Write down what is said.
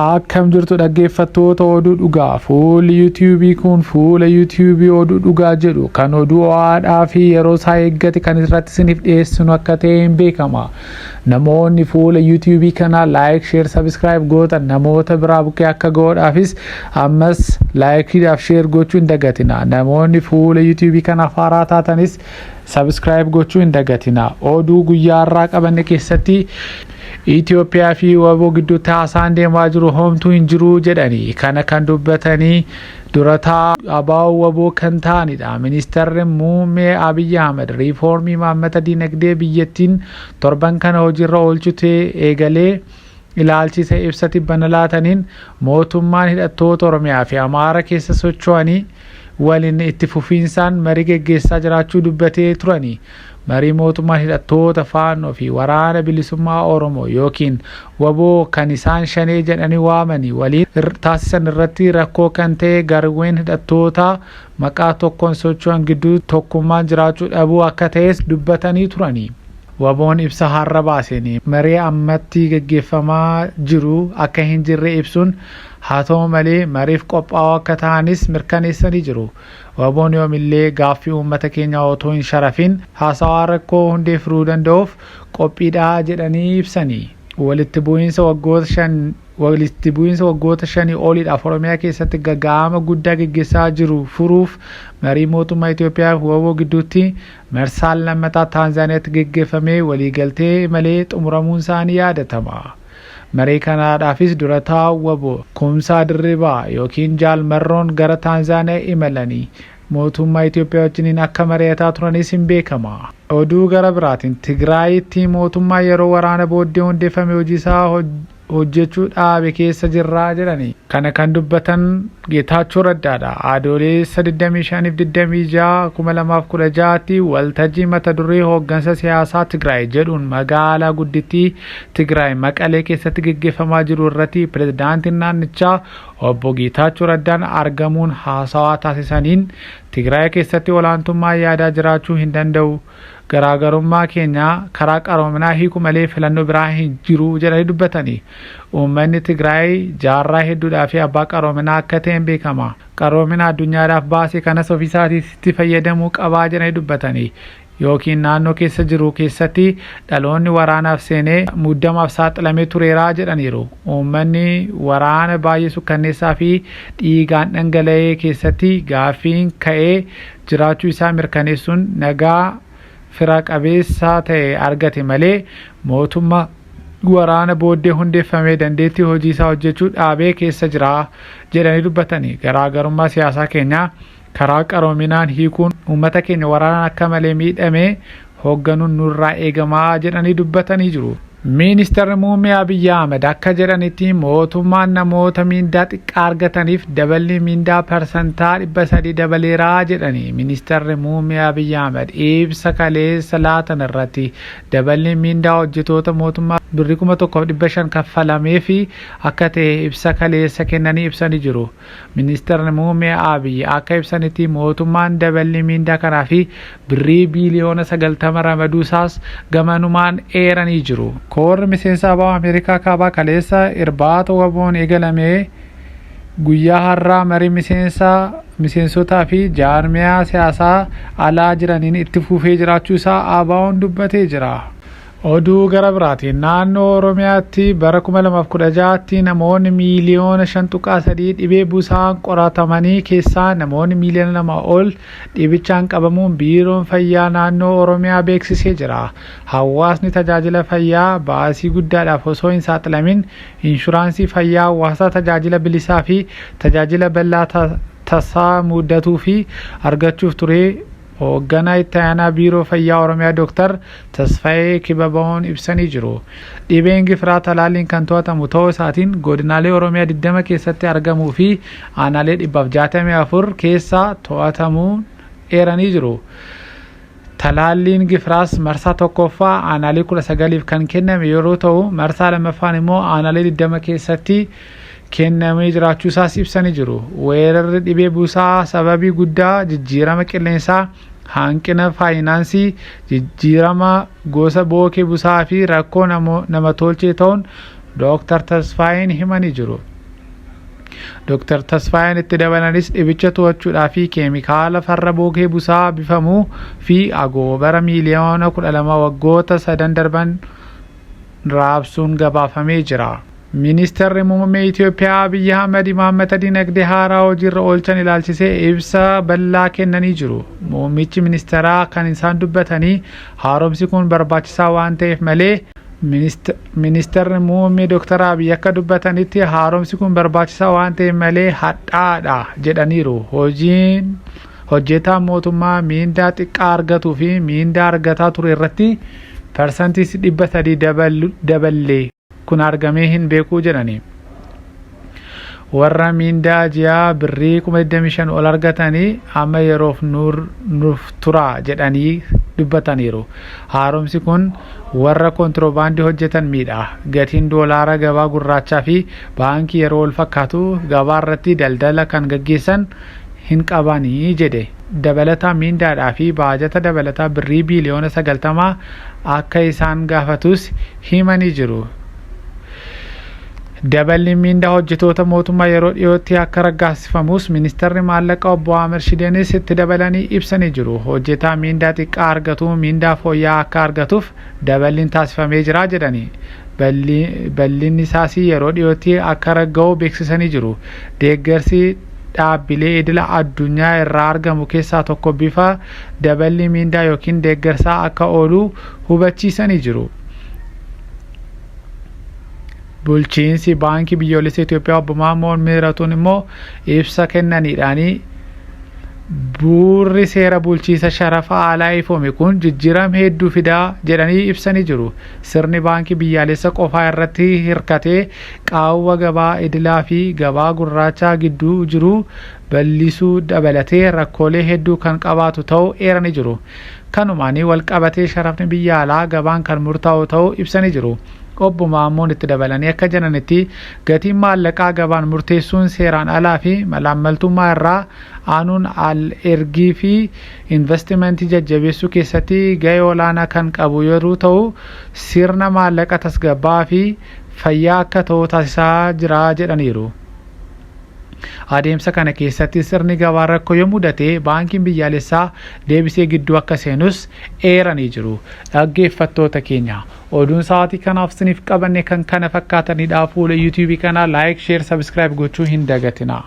Akkam jirtu dhaggeeffattoota oduu dhugaa. Fuulli YouTube kun fuula YouTube oduu dhugaa jedhu kan oduu ho'aadhaa fi yeroo isaa eeggate kan irratti isiniif dhiyeessinu akka ta'e beekama. Namoonni fuula YouTube kana like, share, subscribe gootan namoota biraa bukkee akka godhaafis ammas likeidhaaf share gochuu hin dagatina. Namoonni fuula YouTube kana haaraa taatanis subscribe gochuu hin dagatina. Oduu guyyaa har'aa qabanne keessatti Itoophiyaa fi waboo gidduutti haasaan deemaa jiru homtuu hin jiru jedhanii kana kan dubbatanii durataa abaa'oo waboo kan ta'anidha. Ministeerri muummee Abiy Ahmed riifoormii maammata dinagdee biyyattiin torban kana hojiirra oolchuu eegalee ilaalchisa ibsa tibbana laataniin mootummaan hidhattoota Oromiyaa fi Amaara keessa socho'anii waliin itti fufiinsaan marii geggeessaa jiraachuu dubbatee turani. Marii mootummaan hidhattoota faannoo fi waraana bilisummaa Oromoo yookiin waboo kan isaan shanee jedhanii waamanii waliin taasisan irratti rakkoo kan ta'e garween hidhattoota maqaa tokkoon socho'an gidduu tokkummaan jiraachuu dhabuu akka ta'es dubbatanii turani. Waboon ibsa har'a baaseen marii ammatti geggeeffamaa jiru akka hin jirre ibsuun haa ta'u malee mariif qophaa'oo akka ta'anis mirkaneessanii jiru. Waboon yoomillee gaaffii uummata keenya otoo hin sharafin haasawaa rakkoo hundee furuu danda'uuf qophiidha jedhanii ibsanii. Walitti bu'iinsa waggoota shanii oliidhaaf Oromiyaa keessatti gaaga'ama guddaa geggeessaa jiru furuuf marii mootummaa Itoophiyaa fi waboo gidduutti marsaan lammataa Taanzaaniyaatti geggeeffamee waliigaltee malee xumuramuun isaanii yaadatama. Marii kanaadhaafis durataa waboo Kumsaa Dirribaa yookiin Jaal Marroon gara Taanzaaniyaa imalanii mootummaa Itoophiyaa wajjiniin akka mari'ataa turanis hin beekama. Oduu gara biraatiin Tigraayitti mootummaa yeroo waraana booddee hundeeffame hojii isaa hojjechuu dhaabe keessa jirraa jedhani. Kana kan dubbatan Geetaachoo Raddaadha. Adoolessa 25-26-2016tti waltajjii mata duree hooggansa siyaasaa Tigraay jedhuun magaalaa guddittii Tigraay Maqalee keessatti geggeeffamaa jiru irratti pirezidaantiin naannichaa obbo Geetaachoo Raddaan argamuun haasawaa taasisaniin Tigraay keessatti olaantummaa yaadaa jiraachuu hin danda'u. Garaagarummaa keenya karaa qaroominaa hiikuu malee filannoo biraa hin jiru jedhanii dubbatanii. Uummanni Tigraay jaarraa hedduudhaa fi abbaa qaroominaa akka ta'een beekama. Qaroomina addunyaadhaaf baasee kanas ofiisaatiitti fayyadamuu qabaa jedhanii dubbatanii. Yookiin naannoo keessa jiru keessatti dhaloonni waraanaaf seenee muddamaaf saaxilamee tureeraa jedhaniiru. Uummanni waraana baay'ee sukkanneessaa fi dhiigaan dhangala'ee keessatti gaaffiin ka'ee jiraachuu isaa mirkaneessuun nagaa fira qabeessaa ta'e argate malee mootummaa waraana booddee hundeeffamee dandeettii hojii isaa hojjechuu dhaabee keessa jira jedhanii dubbatanii. Garaagarummaa siyaasaa keenyaa karaa qaroominaan hiikuun uummata keenya waraanaan akka malee miidhamee hoogganuun nurraa eegamaa jedhanii dubbatanii jiru. Ministeerri muummee Abiy Ahmed akka jedhanitti mootummaan namoota miindaa xiqqaa argataniif daballi miindaa parsantaa 300 dabaleeraa jedhani. Ministeerri muummee Abiy Ahmed ibsa kaleessa laatan irratti daballi miindaa hojjetoota mootummaa birrii 1,500 kaffalamee fi akka ta'e ibsa kaleessa kennanii ibsanii jiru. Ministeerri muummee Abiy akka ibsanitti mootummaan daballi miindaa kanaa fi birrii biiliyoona 90 ramaduusaas gamanumaan eeranii jiru. Koorri miseensa abaa Ameerikaa kaabaa kaleessa irbaata waboon eegalamee guyyaa har'aa marii miseensotaa fi jaarmiyaa siyaasaa alaa jiraniin itti fufee jiraachuu isaa abaa'oon dubbatee jira. Oduu gara biraatiin naannoo Oromiyaatti bara 2016tti namoonni miiliyoona 5.3 dhibee busaan qoratamanii keessaa namoonni miiliyoona 2 ol dhibichaan qabamuun biiroon fayyaa naannoo Oromiyaa beeksisee jira. Hawaasni tajaajila fayyaa baasii guddaadhaaf osoo hin saaxilamin inshuraansii fayyaa hawaasaa tajaajila bilisaa fi tajaajila bal'aa tasaa muddatuu fi argachuuf ture. Hoogganaa itti aanaa biiroo fayyaa Oromiyaa Dr. Tasfaayee Kibabawoon ibsanii jiru. Dhibeen gifiraa talaalliin kan to'atamu ta'uu isaatiin godinaalee Oromiyaa 20 keessatti argamuu fi aanaalee 164 keessa to'atamuun eeranii jiru. Talaalliin gifiraas marsaa tokkoffaa aanaalee 19f kan kenname yeroo ta'u marsaa lammaffaan immoo aanaalee 20 keessatti kennamee jiraachuu isaas ibsanii jiru. Weerarri dhibee busaa sababii guddaa jijjiirama qilleensaa, hanqina faayinaansii, jijjiirama gosa bookee busaa fi rakkoo nama tolchee ta'uun Dr. Tasfaayeen himanii jiru. Dr. Tasfaayeen itti dabalanis dhibicha to'achuudhaa fi keemikaala farra bookee busaa bifamuu fi agoobara miiliyoona 12 waggoota 3 darban raabsuun gabaafamee jira. Ministeerri muummee Itoophiyaa Abiyyi Ahmed imaammata dinagdee haaraa hojiirra oolchan ilaalchisee ibsa bal'aa kennanii jiru. Muummichi ministeeraa kan isaan dubbatanii haaromsi kun barbaachisaa waan ta'eef malee Ministeerri muummee Dr. Abiyyi akka dubbatanitti haaromsi kun barbaachisaa waan ta'eef malee hadhaadha jedhaniiru. Hojjetaan mootummaa miindaa xiqqaa argatuu fi miindaa argataa ture irratti parsantii 300 daballee kun argamee hin beekuu jedhani. Warra miindaa ji'aa birrii 25,000 ol argatanii amma yeroof nuuf tura jedhanii dubbataniiru. Haaromsi kun warra kontiroobaandii hojjetan miidha. Gatiin doolaara gabaa gurraachaa fi baankii yeroo wal fakkaatu gabaa irratti daldala kan gaggeessan hin qabanii jedhe. Dabalataa miindaadhaa fi baajata dabalataa birrii biiliyoona 90 akka isaan gaafatus himanii jiru. Daballi miindaa hojjetoota mootummaa yeroo dhiyootti akka raggaasifamus ministeerri maallaqaa obbo Ahmed Shideenis itti dabalanii ibsanii jiru. Hojjetaa miindaa xiqqaa argatu miindaa fooyya'aa akka argatuuf daballiin taasifamee jira jedhani. Bal'inni isaas yeroo dhiyootti akka ragga'u beeksisanii jiru. Deeggarsi dhaabbilee idila addunyaa irraa argamu keessaa tokko bifa daballi miindaa yookiin deeggarsaa akka oolu hubachiisanii jiru. Bulchiinsi baankii biyyoolessa Itoophiyaa obbo Maammoon Miiratuun immoo ibsa kennaniidhaanii bu'uurri seera bulchiinsa sharafa alaa ifoome kun jijjiirama hedduu fidaa jedhanii ibsanii jiru. Sirni baankii biyyaalessa qofaa irratti hirkatee qaawwa gabaa idilaa fi gabaa gurraachaa gidduu jiru bal'isuu dabalatee rakkoolee hedduu kan qabaatu ta'uu eeranii jiru. Kanumaan wal qabatee sharafni biyya alaa gabaan kan murtaa'u ta'uu ibsanii jiru. Obbo Maammoon itti dabalanii akka jedhanitti gatiin maallaqaa gabaan murteessuun seeraan alaa fi malaammaltummaa irraa aanuun al ergii fi investimentii jajjabeessuu keessatti gahee olaanaa kan qabu yeroo ta'u sirna maallaqa tasgabbaa'aa fi fayyaa akka ta'u taasisaa jira jedhaniiru. Adeemsa kana keessatti sirni gabaa rakkoo yoo mudate baankiin biyyaalessaa deebisee gidduu akka seenus eeranii jiru. Dhaggeeffattoota keenya oduun sa'aatii kanaaf isiniif qabanne kan kana fakkaatanidha. Fuula YouTube kanaa like, share, subscribe gochuu hin dagatinaa.